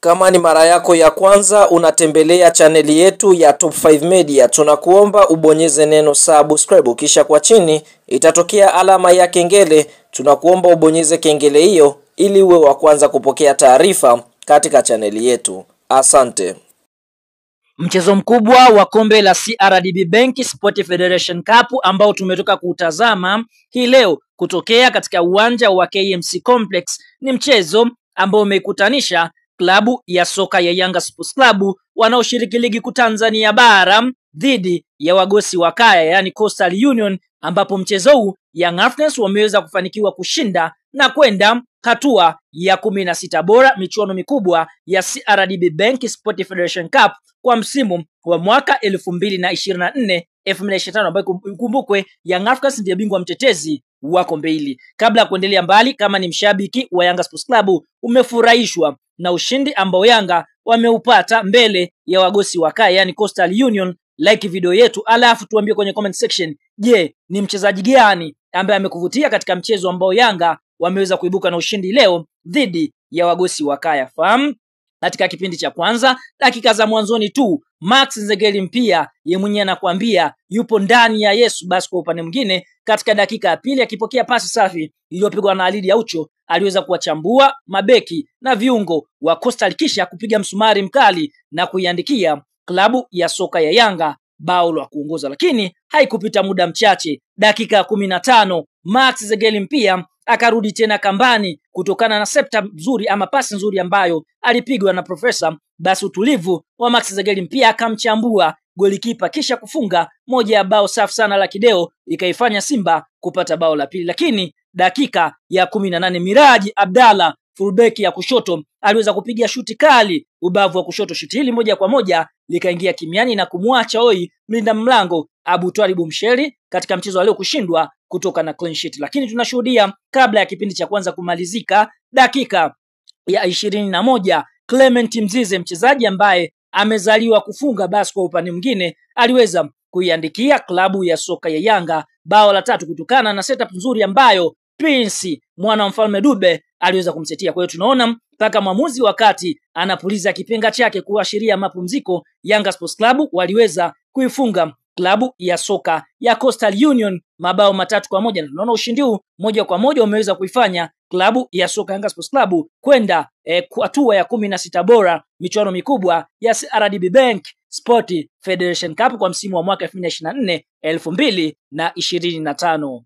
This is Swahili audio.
Kama ni mara yako ya kwanza unatembelea chaneli yetu ya Top 5 Media, tunakuomba ubonyeze neno subscribe, kisha kwa chini itatokea alama ya kengele. Tunakuomba ubonyeze kengele hiyo ili uwe wa kwanza kupokea taarifa katika chaneli yetu. Asante. Mchezo mkubwa wa kombe la CRDB Bank Sport Federation Cup ambao tumetoka kutazama hii leo kutokea katika uwanja wa KMC Complex ni mchezo ambao umekutanisha klabu ya soka ya Yanga Sports Club wanaoshiriki ligi kuu Tanzania bara dhidi ya wagosi wa kaya yani Coastal Union, ambapo mchezo huu Young Africans wameweza kufanikiwa kushinda na kwenda hatua ya 16 bora michuano mikubwa ya CRDB Bank Sport Federation Cup kwa msimu wa mwaka 2024-2025, ambapo kumbukwe Young Africans ndiye bingwa mtetezi wa kombe hili. Kabla ya kuendelea mbali, kama ni mshabiki wa Yanga Sports Club umefurahishwa na ushindi ambao Yanga wameupata mbele ya wagosi wa kaya yani Coastal Union, like video yetu alafu tuambie kwenye comment section, je, ni mchezaji gani ambaye amekuvutia katika mchezo ambao Yanga wameweza kuibuka na ushindi leo dhidi ya wagosi wa kaya? Fahamu katika kipindi cha kwanza dakika za mwanzoni tu Max Nzengeli mpia ye mwenyewe anakuambia yupo ndani ya Yesu. Basi kwa upande mwingine katika dakika ya pili akipokea pasi safi iliyopigwa na Alidi Aucho, aliweza kuwachambua mabeki na viungo wa Coastal kisha kupiga msumari mkali na kuiandikia klabu ya soka ya Yanga bao la kuongoza. Lakini haikupita muda mchache, dakika ya 15 Max Nzengeli mpia akarudi tena kambani kutokana na septa nzuri ama pasi nzuri ambayo alipigwa na Profesa. Basi utulivu wa Max Nzengeli mpia akamchambua golikipa kisha kufunga moja ya bao safi sana la kideo, ikaifanya Simba kupata bao la pili. Lakini dakika ya 18 Miraji Abdalla fullback ya kushoto aliweza kupiga shuti kali ubavu wa kushoto. Shuti hili moja kwa moja likaingia kimiani na kumwacha oi mlinda mlango Abu Twalibu Msheri katika mchezo wa leo kushindwa kutoka na clean sheet. Lakini tunashuhudia kabla ya kipindi cha kwanza kumalizika, dakika ya 21 Clement Mzize, mchezaji ambaye amezaliwa kufunga, basi kwa upande mwingine aliweza kuiandikia klabu ya soka ya Yanga bao la tatu kutokana na setup nzuri ambayo Prince mwana wa Mfalme Dube aliweza kumsetia. Kwa hiyo tunaona mpaka mwamuzi wakati anapuliza kipenga chake kuashiria mapumziko, Yanga Sports Club waliweza kuifunga klabu ya soka ya Coastal Union mabao 3-1. Tunaona ushindi huu moja kwa moja umeweza kuifanya klabu ya soka Yanga Sports Club kwenda hatua ya 16 bora michuano mikubwa ya CRDB Bank Sport Federation Cup kwa msimu wa mwaka 2024-2025.